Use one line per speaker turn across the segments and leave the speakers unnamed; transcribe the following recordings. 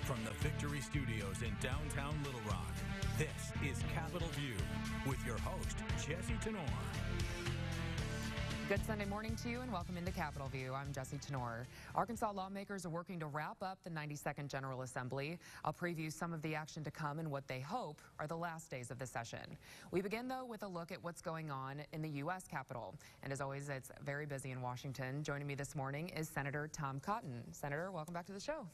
From the Victory Studios in downtown Little Rock, this is Capitol View with your host, Jesse Tenor.
Good Sunday morning to you and welcome into Capitol View. I'm Jesse Tenor. Arkansas lawmakers are working to wrap up the 92nd General Assembly. I'll preview some of the action to come and what they hope are the last days of the session. We begin, though, with a look at what's going on in the U.S. Capitol. And as always, it's very busy in Washington. Joining me this morning is Senator Tom Cotton. Senator, welcome back to the show.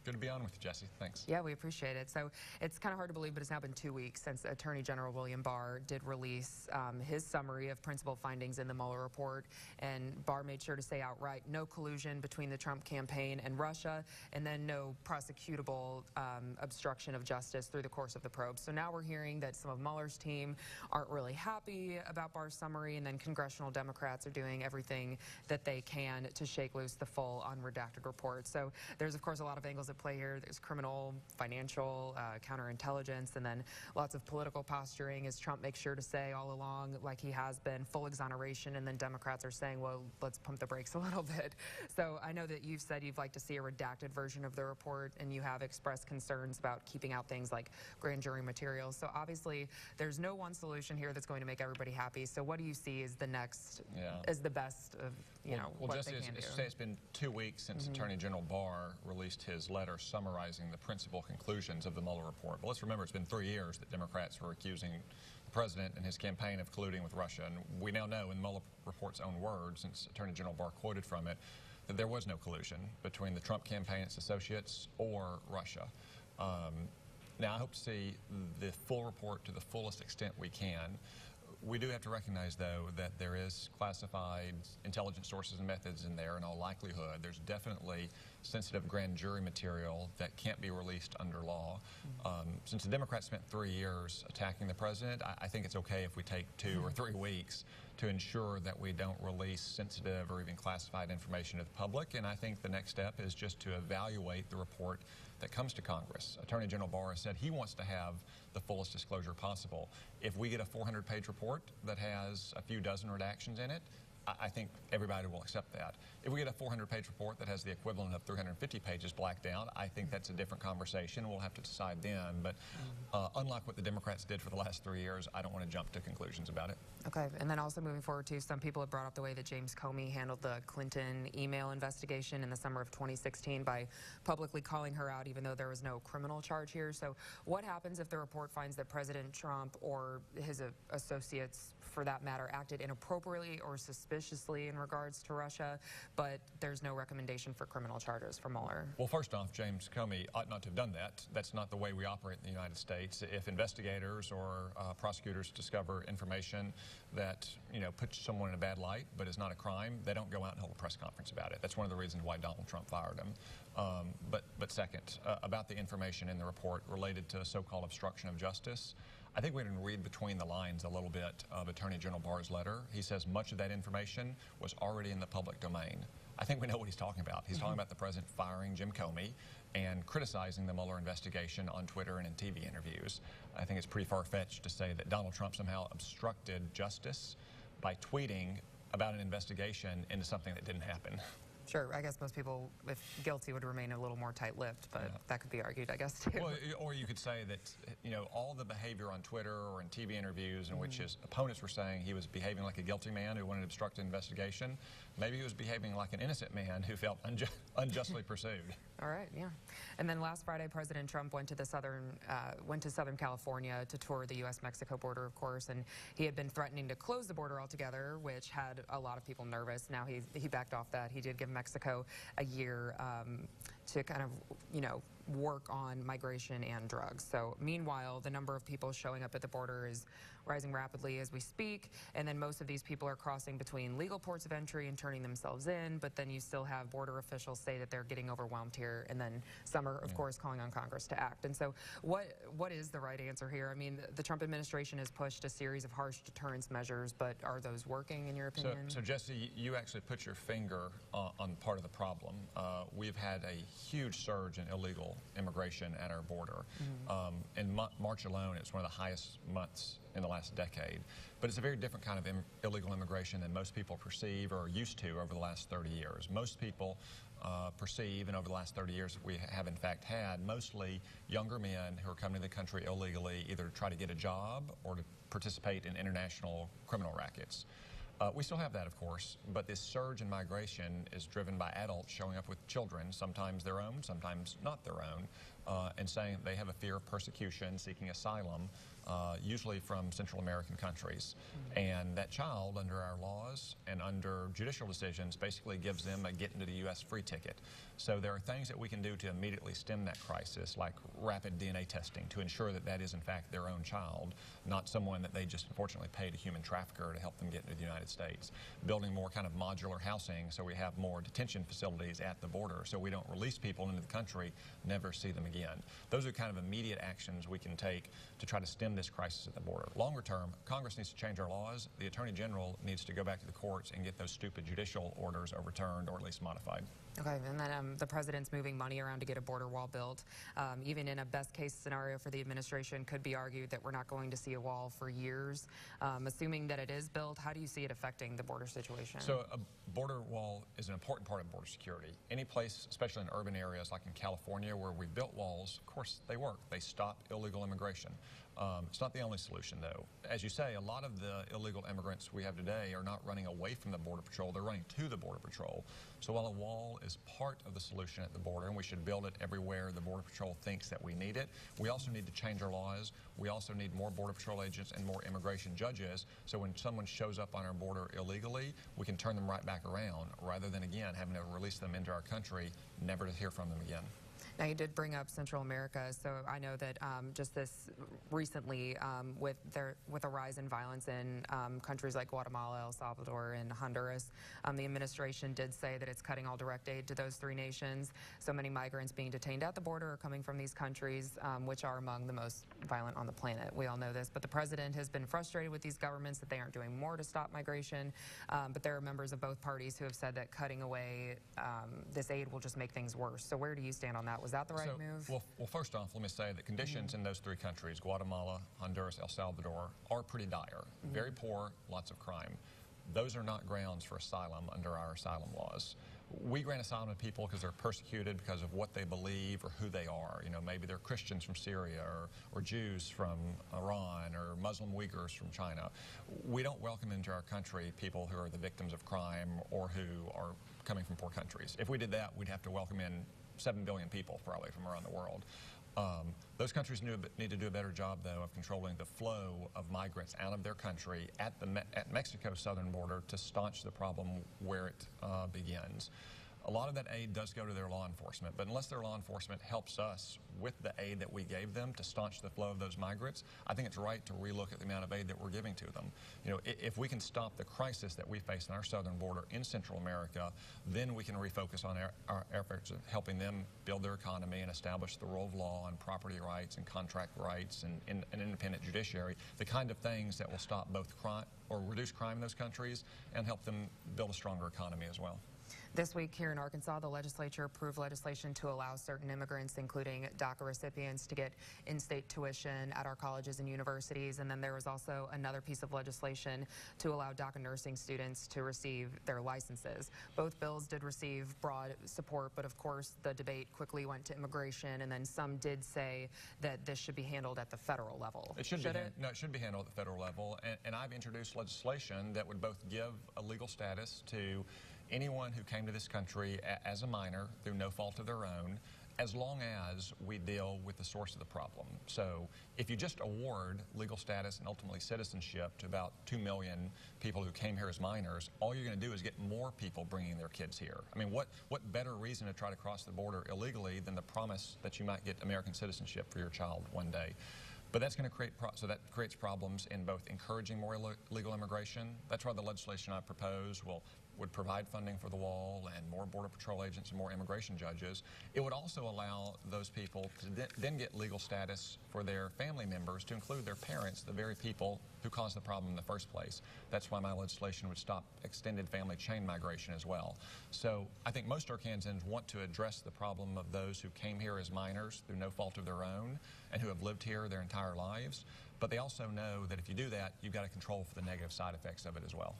Good to be on with you, Jesse. Thanks.
Yeah, we appreciate it. So it's kind of hard to believe, but it's now been 2 weeks since Attorney General William Barr did release his summary of principal findings in the Mueller report. And Barr made sure to say outright no collusion between the Trump campaign and Russia, and then no prosecutable obstruction of justice through the course of the probe. So now we're hearing that some of Mueller's team aren't really happy about Barr's summary, and then congressional Democrats are doing everything that they can to shake loose the full unredacted report. So there's, of course, a lot of angles at play here. There's criminal, financial, counterintelligence, and then lots of political posturing as Trump makes sure to say all along, like he has been, full exoneration, and then Democrats are saying, well, let's pump the brakes a little bit. So I know that you've said you'd like to see a redacted version of the report, and you have expressed concerns about keeping out things like grand jury materials. So obviously, there's no one solution here that's going to make everybody happy. So what do you see as the next, as the best of,
well,
what
Jesse,
they can do?
it's been 2 weeks since Attorney General Barr released his letter summarizing the principal conclusions of the Mueller report. But let's remember, it's been 3 years that Democrats were accusing the president and his campaign of colluding with Russia. And we now know, in the Mueller report's own words, since Attorney General Barr quoted from it, that there was no collusion between the Trump campaign and its associates or Russia. Now, I hope to see the full report to the fullest extent we can. We do have to recognize, though, that there is classified intelligence sources and methods in there in all likelihood. There's definitely sensitive grand jury material that can't be released under law. Since the Democrats spent 3 years attacking the president, I think it's okay if we take 2 or 3 weeks to ensure that we don't release sensitive or even classified information to the public. And I think the next step is just to evaluate the report that comes to Congress. Attorney General Barr said he wants to have the fullest disclosure possible. If we get a 400-page report that has a few dozen redactions in it, I think everybody will accept that. If we get a 400-page report that has the equivalent of 350 pages blacked out, I think that's a different conversation. We'll have to decide then. But unlike what the Democrats did for the last 3 years, I don't want to jump to conclusions about it.
Okay, and then also moving forward too, some people have brought up the way that James Comey handled the Clinton email investigation in the summer of 2016 by publicly calling her out, even though there was no criminal charge here. So what happens if the report finds that President Trump or his associates, for that matter, acted inappropriately or suspiciously in regards to Russia, but there's no recommendation for criminal charges for Mueller?
Well, first off, James Comey ought not to have done that. That's not the way we operate in the United States. If investigators or prosecutors discover information that, puts someone in a bad light but is not a crime, they don't go out and hold a press conference about it. That's one of the reasons why Donald Trump fired him. But second, about the information in the report related to so-called obstruction of justice, I think we can read between the lines a little bit of Attorney General Barr's letter. He says much of that information was already in the public domain. I think we know what he's talking about. He's talking about the president firing Jim Comey and criticizing the Mueller investigation on Twitter and in TV interviews. I think it's pretty far-fetched to say that Donald Trump somehow obstructed justice by tweeting about an investigation into something that didn't happen.
Sure, I guess most people, if guilty, would remain a little more tight-lipped, but that could be argued, I guess, too.
Well, or you could say that, all the behavior on Twitter or in TV interviews in which his opponents were saying he was behaving like a guilty man who wanted to obstruct an investigation, maybe he was behaving like an innocent man who felt unjustly pursued.
All right, yeah. And then last Friday, President Trump went to Southern California to tour the U.S.-Mexico border, of course, and he had been threatening to close the border altogether, which had a lot of people nervous. Now he backed off that. He did give Mexico a year to kind of, work on migration and drugs. So meanwhile, the number of people showing up at the border is rising rapidly as we speak, and then most of these people are crossing between legal ports of entry and turning themselves in, but then you still have border officials say that they're getting overwhelmed here, and then some are, of course, calling on Congress to act. And so what is the right answer here? I mean, the Trump administration has pushed a series of harsh deterrence measures, but are those working in your opinion?
So Jesse, you actually put your finger on part of the problem. We've had a huge surge in illegal immigration at our border. In March alone, it's one of the highest months in the last decade. But it's a very different kind of illegal immigration than most people perceive or are used to over the last 30 years. Most people perceive, and over the last 30 years we have in fact had, mostly younger men who are coming to the country illegally, either to try to get a job or to participate in international criminal rackets. We still have that, of course, but this surge in migration is driven by adults showing up with children, sometimes their own, sometimes not their own, and saying they have a fear of persecution, seeking asylum, usually from Central American countries. And that child, under our laws and under judicial decisions, basically gives them a get into the U.S. free ticket. So there are things that we can do to immediately stem that crisis, like rapid DNA testing, to ensure that that is in fact their own child, not someone that they just unfortunately paid a human trafficker to help them get into the United States. Building more kind of modular housing so we have more detention facilities at the border so we don't release people into the country, never see them again. Those are kind of immediate actions we can take to try to stem this crisis at the border. Longer term, Congress needs to change our laws. The Attorney General needs to go back to the courts and get those stupid judicial orders overturned or at least modified.
Okay, and then the president's moving money around to get a border wall built. Even in a best-case scenario for the administration, could be argued that we're not going to see a wall for years. Assuming that it is built, how do you see it affecting the border situation?
So a border wall is an important part of border security. Any place, especially in urban areas like in California, where we built walls, of course they work. They stop illegal immigration. It's not the only solution, though. As you say, a lot of the illegal immigrants we have today are not running away from the Border Patrol, they're running to the Border Patrol. So while a wall is part of the solution at the border, and we should build it everywhere the Border Patrol thinks that we need it, we also need to change our laws. We also need more Border Patrol agents and more immigration judges, so when someone shows up on our border illegally, we can turn them right back around, rather than, again, having to release them into our country, never to hear from them again.
Now, you did bring up Central America, so I know that just this recently, with a rise in violence in countries like Guatemala, El Salvador, and Honduras, the administration did say that it's cutting all direct aid to those three nations. So many migrants being detained at the border are coming from these countries, which are among the most violent on the planet. We all know this, but the president has been frustrated with these governments that they aren't doing more to stop migration. But there are members of both parties who have said that cutting away this aid will just make things worse. So where do you stand on that? Was that the right move?
Well, first off, let me say that conditions in those three countries, Guatemala, Honduras, El Salvador, are pretty dire. Very poor, lots of crime. Those are not grounds for asylum under our asylum laws. We grant asylum to people because they're persecuted because of what they believe or who they are. You know, maybe they're Christians from Syria or Jews from Iran or Muslim Uyghurs from China. We don't welcome into our country people who are the victims of crime or who are coming from poor countries. If we did that, we'd have to welcome in 7 billion people probably from around the world. Those countries need to do a better job, though, of controlling the flow of migrants out of their country at Mexico's southern border to staunch the problem where it begins. A lot of that aid does go to their law enforcement, but unless their law enforcement helps us with the aid that we gave them to staunch the flow of those migrants, I think it's right to relook at the amount of aid that we're giving to them. You know, if we can stop the crisis that we face on our southern border in Central America, then we can refocus on our efforts of helping them build their economy and establish the rule of law and property rights and contract rights and an independent judiciary, the kind of things that will stop both crime or reduce crime in those countries and help them build a stronger economy as well.
This week here in Arkansas, the legislature approved legislation to allow certain immigrants, including DACA recipients, to get in-state tuition at our colleges and universities. And then there was also another piece of legislation to allow DACA nursing students to receive their licenses. Both bills did receive broad support, but of course the debate quickly went to immigration, and then some did say that this should be handled at the federal level.
It should be handled at the federal level, and I've introduced legislation that would both give a legal status to anyone who came to this country as a minor through no fault of their own, as long as we deal with the source of the problem. So if you just award legal status and ultimately citizenship to about 2 million people who came here as minors, all you're going to do is get more people bringing their kids here. I mean, what better reason to try to cross the border illegally than the promise that you might get American citizenship for your child one day? But that's going to create that creates problems in both encouraging more illegal immigration. That's why the legislation I propose would provide funding for the wall and more Border Patrol agents and more immigration judges. It would also allow those people to then get legal status for their family members, to include their parents, the very people who caused the problem in the first place. That's why my legislation would stop extended family chain migration as well. So I think most Arkansans want to address the problem of those who came here as minors through no fault of their own and who have lived here their entire lives. But they also know that if you do that, you've got to control for the negative side effects of it as well.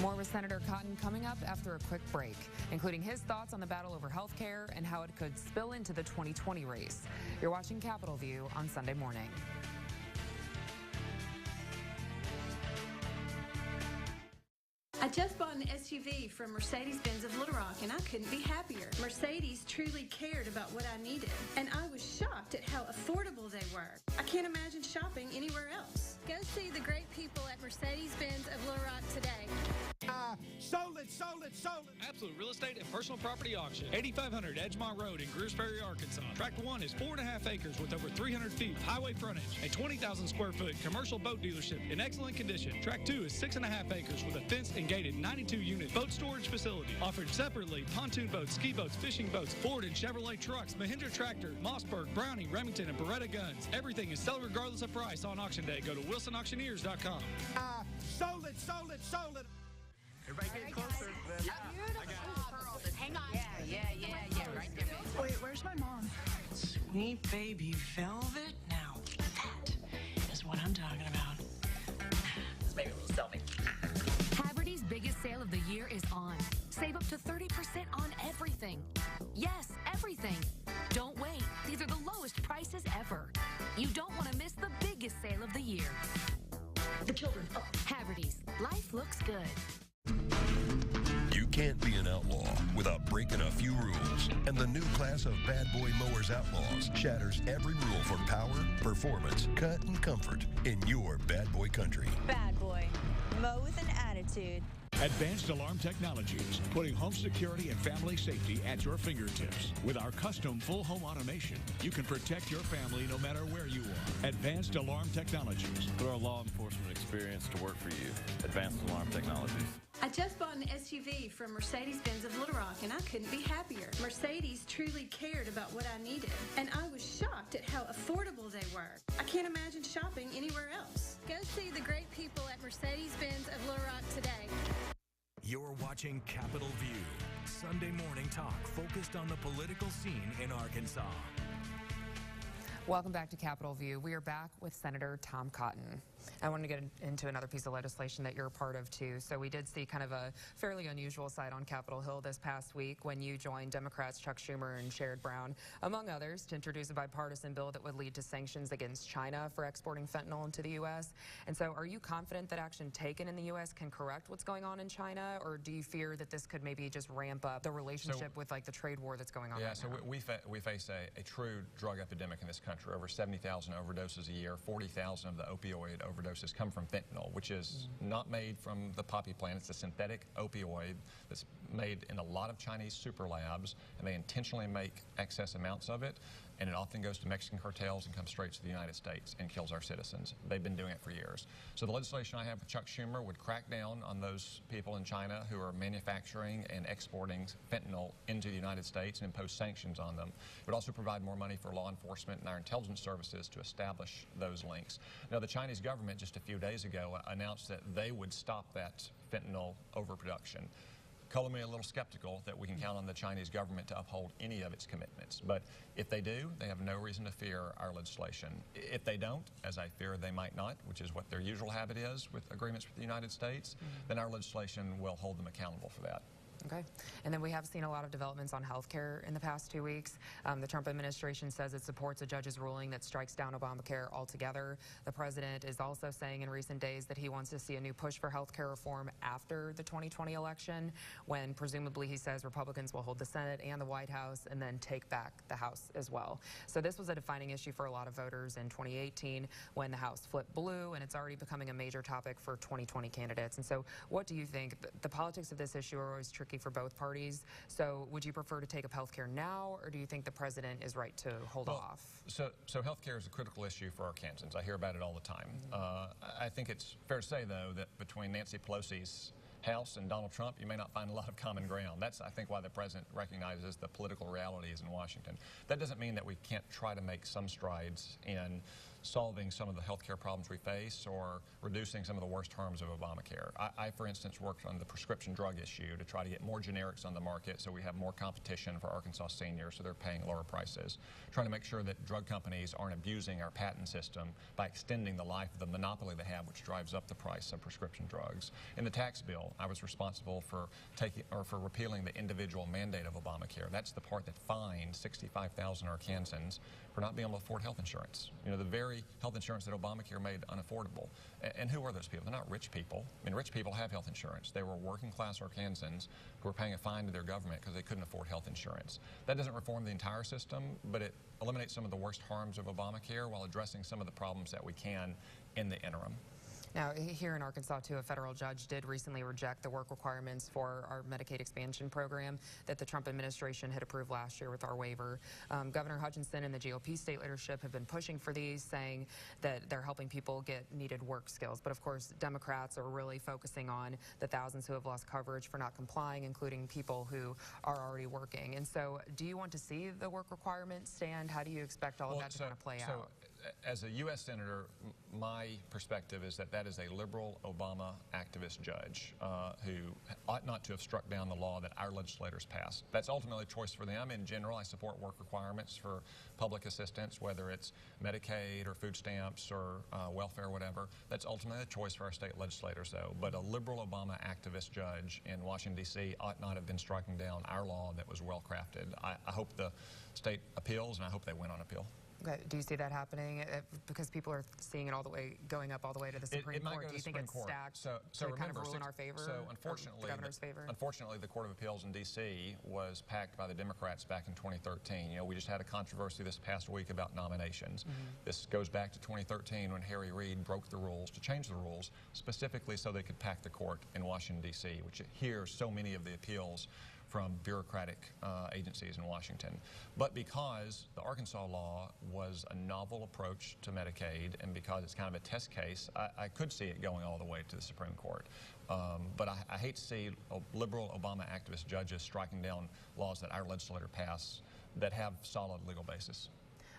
More with Senator Cotton coming up after a quick break, including his thoughts on the battle over health care and how it could spill into the 2020 race. You're watching Capitol View on Sunday morning.
I just bought an SUV from Mercedes-Benz of Little Rock, and I couldn't be happier. Mercedes truly cared about what I needed, and I was shocked at how affordable they were. I can't imagine shopping anywhere else.
Go see the great people at Mercedes-Benz of Little Rock today.
Sold it. Absolute Real Estate and Personal Property Auction. 8500 Edgemont Road in Greers Ferry, Arkansas. Tract 1 is 4.5 acres with over 300 feet of highway frontage. A 20,000 square foot commercial boat dealership in excellent condition. Tract 2 is 6.5 acres with a fenced and gated 92-unit boat storage facility. Offered separately pontoon boats, ski boats, fishing boats, Ford and Chevrolet trucks, Mahindra tractor, Mossberg, Browning, Remington, and Beretta guns. Everything is sold regardless of price on auction day. Go to wilsonauctioneers.com.
Sold it.
Everybody get closer.
Hang on. Yeah, right there.
Wait, where's my mom? Sweet baby velvet. Now, that is what I'm talking about.
This baby will sell me.
Haverty's biggest sale of the year is on. Save up to 30% on everything. Yes, everything. Don't wait. These are the lowest prices ever. You don't want to miss the biggest sale of the year.
The children. Oh.
Haverty's. Life looks good.
You can't be an outlaw without breaking a few rules. And the new class of Bad Boy Mowers Outlaws shatters every rule for power, performance, cut, and comfort in your bad boy country.
Bad Boy. Mow with an attitude.
Advanced Alarm Technologies, putting home security and family safety at your fingertips. With our custom full home automation, you can protect your family no matter where you are. Advanced Alarm Technologies.
Put our law enforcement experience to work for you. Advanced Alarm Technologies.
I just bought an SUV from Mercedes-Benz of Little Rock, and I couldn't be happier. Mercedes truly cared about what I needed, and I was shocked at how affordable they were. I can't imagine shopping anywhere else.
Go see the great people at Mercedes-Benz of Little Rock today.
You're watching Capitol View, Sunday morning talk focused on the political scene in Arkansas.
Welcome back to Capitol View. We are back with Senator Tom Cotton. I wanted to get into another piece of legislation that you're a part of too. So we did see kind of a fairly unusual sight on Capitol Hill this past week when you joined Democrats Chuck Schumer and Sherrod Brown, among others, to introduce a bipartisan bill that would lead to sanctions against China for exporting fentanyl into the U.S. And so are you confident that action taken in the U.S. can correct what's going on in China, or do you fear that this could maybe just ramp up the relationship with like the trade war that's going on right now?
We face a true drug epidemic in this country. Over 70,000 overdoses a year, 40,000 of the opioid overdoses come from fentanyl, which is not made from the poppy plant. It's a synthetic opioid that's made in a lot of Chinese super labs, and they intentionally make excess amounts of it, and it often goes to Mexican cartels and comes straight to the United States and kills our citizens. They've been doing it for years. So the legislation I have with Chuck Schumer would crack down on those people in China who are manufacturing and exporting fentanyl into the United States and impose sanctions on them. It would also provide more money for law enforcement and our intelligence services to establish those links. Now, the Chinese government just a few days ago announced that they would stop that fentanyl overproduction. Color me a little skeptical that we can count on the Chinese government to uphold any of its commitments. But if they do, they have no reason to fear our legislation. If they don't, as I fear they might not, which is what their usual habit is with agreements with the United States, then our legislation will hold them accountable for that.
Okay. And then we have seen a lot of developments on health care in the past 2 weeks. The Trump administration says it supports a judge's ruling that strikes down Obamacare altogether. The president is also saying in recent days that he wants to see a new push for health care reform after the 2020 election, when presumably he says Republicans will hold the Senate and the White House and then take back the House as well. So this was a defining issue for a lot of voters in 2018 when the House flipped blue, and it's already becoming a major topic for 2020 candidates. And so what do you think? The politics of this issue are always tricky for both parties. So would you prefer to take up health care now, or do you think the president is right to hold off?
So health care is a critical issue for Arkansans. I hear about it all the time. I think it's fair to say, though, that between Nancy Pelosi's House and Donald Trump, you may not find a lot of common ground. That's, I think, why the president recognizes the political realities in Washington. That doesn't mean that we can't try to make some strides in solving some of the healthcare problems we face or reducing some of the worst harms of Obamacare. I, for instance, worked on the prescription drug issue to try to get more generics on the market so we have more competition for Arkansas seniors so they're paying lower prices. Trying to make sure that drug companies aren't abusing our patent system by extending the life of the monopoly they have, which drives up the price of prescription drugs. In the tax bill, I was responsible for repealing the individual mandate of Obamacare. That's the part that fined 65,000 Arkansans for not being able to afford health insurance. You know, the very health insurance that Obamacare made unaffordable. And who are those people? They're not rich people. I mean, rich people have health insurance. They were working class Arkansans who were paying a fine to their government because they couldn't afford health insurance. That doesn't reform the entire system, but it eliminates some of the worst harms of Obamacare while addressing some of the problems that we can in the interim.
Now, here in Arkansas, too, a federal judge did recently reject the work requirements for our Medicaid expansion program that the Trump administration had approved last year with our waiver. Governor Hutchinson and the GOP state leadership have been pushing for these, saying that they're helping people get needed work skills. But, of course, Democrats are really focusing on the thousands who have lost coverage for not complying, including people who are already working. And so do you want to see the work requirements stand? How do you expect all of that to kind of play out?
As a U.S. Senator, my perspective is that that is a liberal Obama activist judge who ought not to have struck down the law that our legislators passed. That's ultimately a choice for them. In general, I support work requirements for public assistance, whether it's Medicaid or food stamps or welfare or whatever. That's ultimately a choice for our state legislators, though. But a liberal Obama activist judge in Washington, D.C. ought not have been striking down our law that was well crafted. I hope the state appeals, and I hope they win on appeal.
Okay. Do you see that happening? Because people are seeing it all the way, going up all the way to the Supreme Court. Do you think it's stacked to kind of rule in our favor?
So unfortunately,
the governor's favor?
Unfortunately, the Court of Appeals in D.C. was packed by the Democrats back in 2013. You know, we just had a controversy this past week about nominations. This goes back to 2013 when Harry Reid broke the rules to change the rules specifically so they could pack the court in Washington, D.C., which hears so many of the appeals from bureaucratic agencies in Washington. But because the Arkansas law was a novel approach to Medicaid and because it's kind of a test case, I could see it going all the way to the Supreme Court. But I hate to see liberal Obama activist judges striking down laws that our legislature passed that have solid legal basis.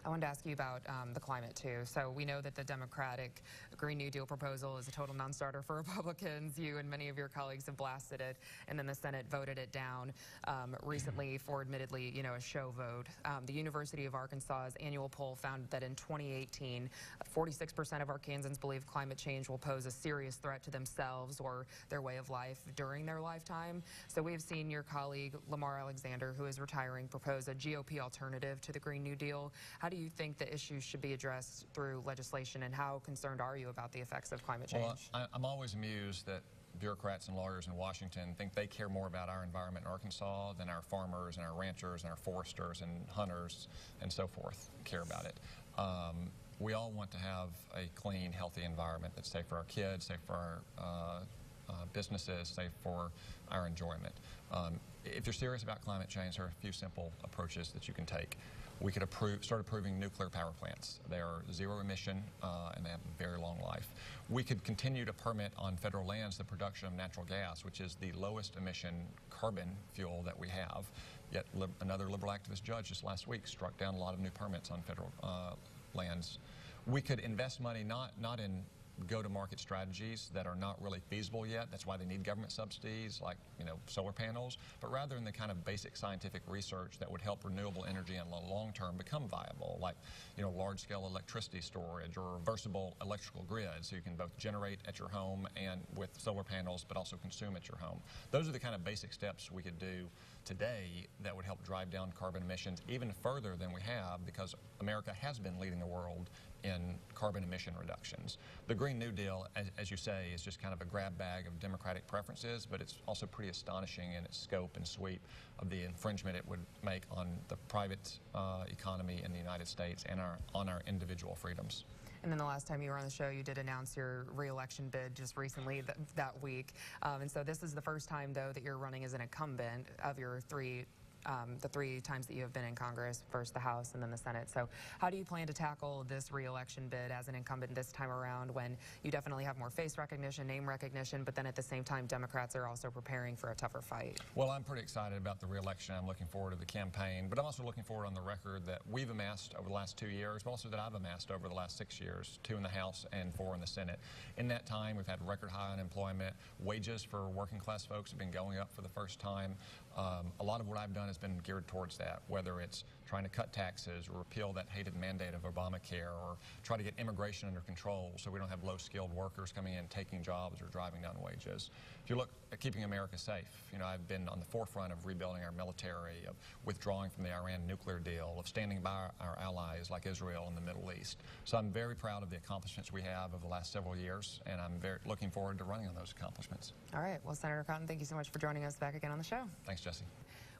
I wanted to ask you about the climate, too. So we know that the Democratic Green New Deal proposal is a total non-starter for Republicans. You and many of your colleagues have blasted it, and then the Senate voted it down recently for, admittedly, you know, a show vote. The University of Arkansas's annual poll found that in 2018, 46% of Arkansans believe climate change will pose a serious threat to themselves or their way of life during their lifetime. So we have seen your colleague, Lamar Alexander, who is retiring, propose a GOP alternative to the Green New Deal. How do you think the issues should be addressed through legislation, and how concerned are you about the effects of climate change?
Well, I'm always amused that bureaucrats and lawyers in Washington think they care more about our environment in Arkansas than our farmers and our ranchers and our foresters and hunters and so forth care about it. We all want to have a clean, healthy environment that's safe for our kids, safe for our businesses, safe for our enjoyment. If you're serious about climate change, there are a few simple approaches that you can take. We could start approving nuclear power plants. They are zero emission and they have a very long life. We could continue to permit on federal lands the production of natural gas, which is the lowest emission carbon fuel that we have. Yet another liberal activist judge just last week struck down a lot of new permits on federal lands. We could invest money not in go-to-market strategies that are not really feasible yet. That's why they need government subsidies like, you know, solar panels, but rather in the kind of basic scientific research that would help renewable energy in the long term become viable, like, you know, large-scale electricity storage or reversible electrical grid, so you can both generate at your home and with solar panels, but also consume at your home. Those are the kind of basic steps we could do today that would help drive down carbon emissions even further than we have, because America has been leading the world in carbon emission reductions. The Green New Deal, as you say, is just kind of a grab bag of Democratic preferences, but it's also pretty astonishing in its scope and sweep of the infringement it would make on the private economy in the United States and on our individual freedoms.
And then the last time you were on the show, you did announce your re-election bid just recently that week. And so this is the first time, though, that you're running as an incumbent of your three the 3 times that you have been in Congress, first the House and then the Senate. So how do you plan to tackle this re-election bid as an incumbent this time around when you definitely have more face recognition, name recognition, but then at the same time, Democrats are also preparing for a tougher fight?
Well, I'm pretty excited about the re-election. I'm looking forward to the campaign, but I'm also looking forward on the record that we've amassed over the last 2 years, but also that I've amassed over the last 6 years, 2 in the House and 4 in the Senate. In that time, we've had record high unemployment. Wages for working class folks have been going up for the first time. A lot of what I've done has been geared towards that, whether it's trying to cut taxes or repeal that hated mandate of Obamacare or try to get immigration under control so we don't have low-skilled workers coming in, taking jobs or driving down wages. If you look at keeping America safe, you know, I've been on the forefront of rebuilding our military, of withdrawing from the Iran nuclear deal, of standing by our allies like Israel in the Middle East. So I'm very proud of the accomplishments we have over the last several years, and I'm very looking forward to running on those accomplishments.
All right. Well, Senator Cotton, thank you so much for joining us back again on the show.
Thanks, Jesse.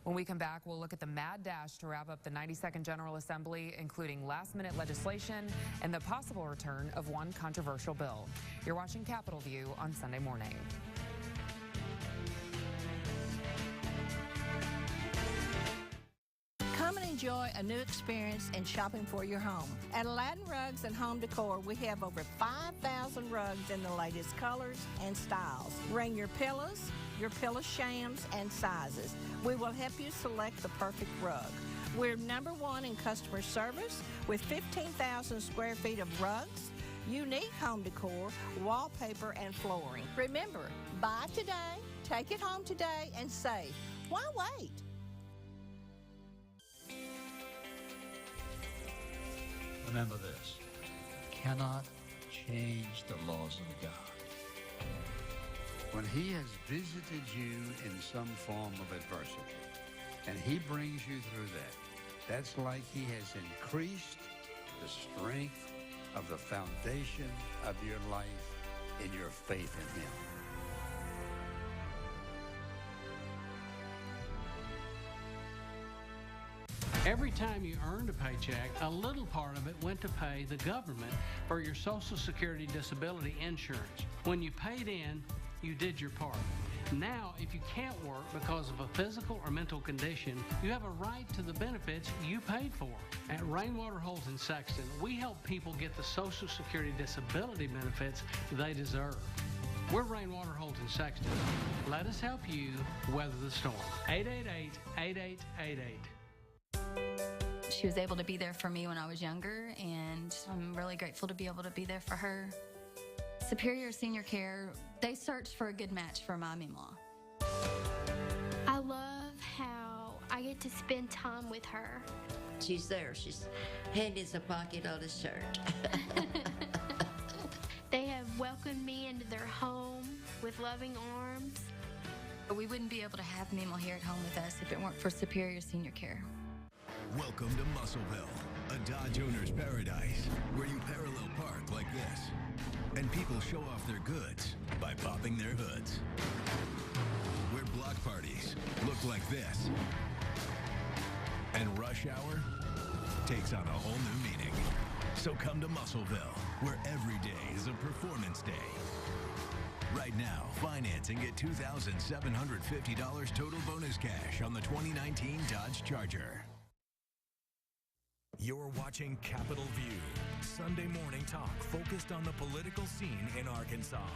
When we come back, we'll look at the mad dash to wrap up the 92nd General Assembly, including last-minute legislation and the possible return of one controversial bill. You're watching Capitol View on Sunday morning.
Come and enjoy a new experience in shopping for your home. At Aladdin Rugs and Home Decor, we have over 5,000 rugs in the latest colors and styles. Bring your pillows, your pillow shams, and sizes. We will help you select the perfect rug. We're #1 in customer service with 15,000 square feet of rugs, unique home decor, wallpaper, and flooring. Remember, buy today, take it home today, and save. Why wait?
Remember this, you cannot change the laws of God. When He has visited you in some form of adversity, and He brings you through that, that's like He has increased the strength of the foundation of your life in your faith in Him.
Every time you earned a paycheck, a little part of it went to pay the government for your Social Security disability insurance. When you paid in, you did your part. Now, if you can't work because of a physical or mental condition, you have a right to the benefits you paid for. At Rainwater Holes in Sexton, we help people get the Social Security disability benefits they deserve. We're Rainwater Holes in Sexton. Let us help you weather the storm. 888-8888.
She was able to be there for me when I was younger, and I'm really grateful to be able to be there for her. Superior Senior Care, they searched for a good match for my Mima.
I love how I get to spend time with her.
She's there. She's hand in the pocket on his shirt.
They have welcomed me into their home with loving arms.
We wouldn't be able to have Mima here at home with us if it weren't for Superior Senior Care.
Welcome to Musselville, a Dodge owner's paradise, where you parallel park like this, and people show off their goods by popping their hoods. Where block parties look like this, and rush hour takes on a whole new meaning. So come to Musselville, where every day is a performance day. Right now, finance and get $2,750 total bonus cash on the 2019 Dodge Charger.
You're watching Capitol View, Sunday morning talk focused on the political scene in Arkansas.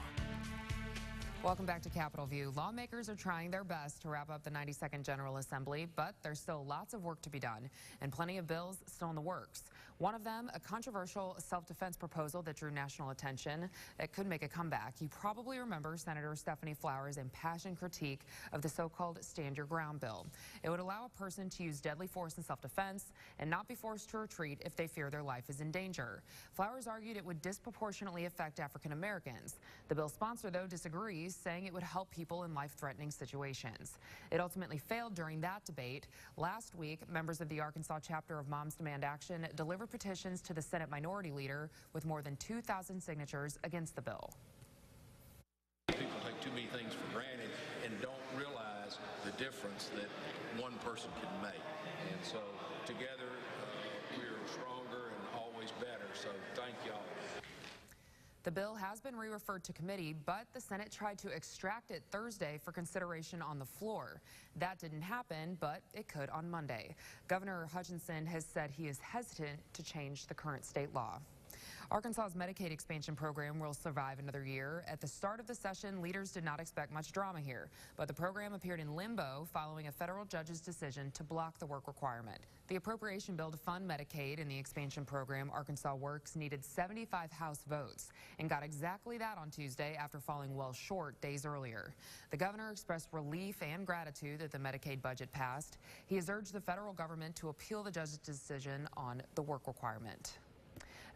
Welcome back to Capitol View. Lawmakers are trying their best to wrap up the 92nd General Assembly, but there's still lots of work to be done and plenty of bills still in the works. One of them, a controversial self-defense proposal that drew national attention that could make a comeback. You probably remember Senator Stephanie Flowers' impassioned critique of the so-called Stand Your Ground bill. It would allow a person to use deadly force in self-defense and not be forced to retreat if they fear their life is in danger. Flowers argued it would disproportionately affect African Americans. The bill's sponsor, though, disagrees, saying it would help people in life-threatening situations. It ultimately failed during that debate. Last week, members of the Arkansas chapter of Moms Demand Action delivered petitions to the Senate Minority Leader with more than 2,000 signatures against the bill.
People take too many things for granted and don't realize the difference that one person can make. And so together, we're stronger and always better. So thank y'all.
The bill has been re-referred to committee, but the Senate tried to extract it Thursday for consideration on the floor. That didn't happen, but it could on Monday. Governor Hutchinson has said he is hesitant to change the current state law. Arkansas's Medicaid expansion program will survive another year. At the start of the session, leaders did not expect much drama here, but the program appeared in limbo following a federal judge's decision to block the work requirement. The appropriation bill to fund Medicaid in the expansion program, Arkansas Works, needed 75 House votes and got exactly that on Tuesday after falling well short days earlier. The governor expressed relief and gratitude that the Medicaid budget passed. He has urged the federal government to appeal the judge's decision on the work requirement.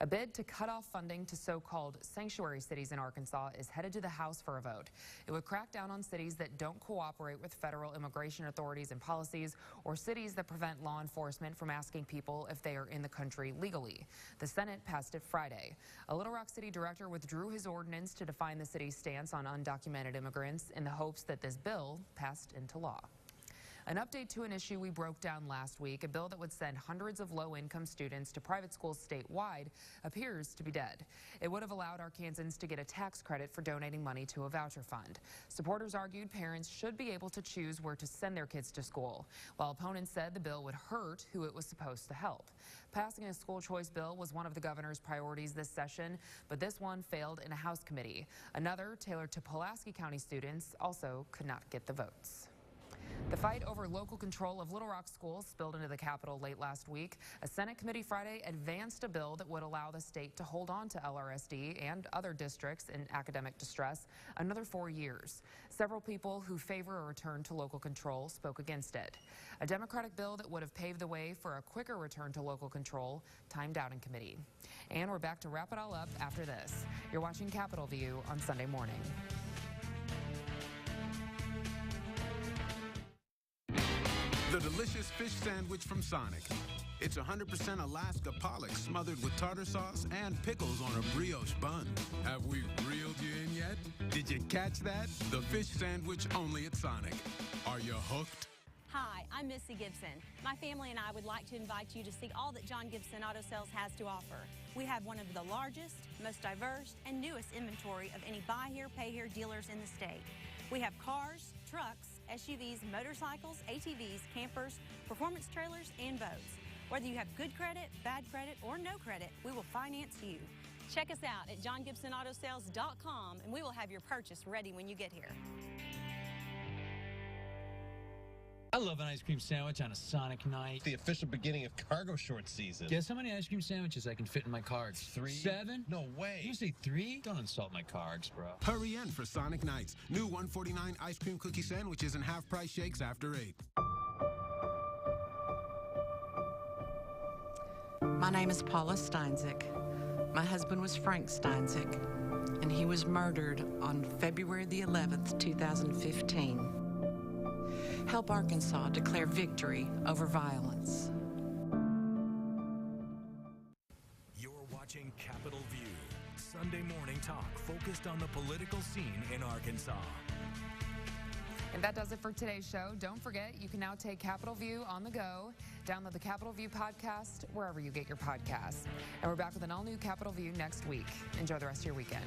A bid to cut off funding to so-called sanctuary cities in Arkansas is headed to the House for a vote. It would crack down on cities that don't cooperate with federal immigration authorities and policies, or cities that prevent law enforcement from asking people if they are in the country legally. The Senate passed it Friday. A Little Rock City director withdrew his ordinance to define the city's stance on undocumented immigrants in the hopes that this bill passed into law. An update to an issue we broke down last week, a bill that would send hundreds of low-income students to private schools statewide, appears to be dead. It would have allowed Arkansans to get a tax credit for donating money to a voucher fund. Supporters argued parents should be able to choose where to send their kids to school, while opponents said the bill would hurt who it was supposed to help. Passing a school choice bill was one of the governor's priorities this session, but this one failed in a House committee. Another, tailored to Pulaski County students, also could not get the votes. The fight over local control of Little Rock schools spilled into the Capitol late last week. A Senate committee Friday advanced a bill that would allow the state to hold on to LRSD and other districts in academic distress another 4 years. Several people who favor a return to local control spoke against it. A Democratic bill that would have paved the way for a quicker return to local control timed out in committee. And we're back to wrap it all up after this. You're watching Capitol View on Sunday morning.
The delicious fish sandwich from Sonic. It's 100% Alaska pollock smothered with tartar sauce and pickles on a brioche bun. Have we reeled you in yet? Did you catch that? The fish sandwich only at Sonic. Are you hooked?
Hi, I'm Missy Gibson. My family and I would like to invite you to see all that John Gibson Auto Sales has to offer. We have one of the largest, most diverse, and newest inventory of any buy here, pay here dealers in the state. We have cars, trucks, SUVs, motorcycles, ATVs, campers, performance trailers, and boats. Whether you have good credit, bad credit, or no credit, we will finance you. Check us out at johngibsonautosales.com and we will have your purchase ready when you get here.
I love an ice cream sandwich on a Sonic night.
The official beginning of cargo short season.
Guess how many ice cream sandwiches I can fit in my cards?
3?
7?
No way.
You say 3? Don't insult my cards, bro.
Hurry in for Sonic Nights. New $1.49 ice cream cookie sandwiches and half-price shakes after 8.
My name is Paula Steinzig. My husband was Frank Steinzig, and he was murdered on February the 11th, 2015. Help Arkansas declare victory over violence.
You're watching Capitol View, Sunday morning talk focused on the political scene in Arkansas.
And that does it for today's show. Don't forget, you can now take Capitol View on the go. Download the Capitol View podcast wherever you get your podcasts. And we're back with an all-new Capitol View next week. Enjoy the rest of your weekend.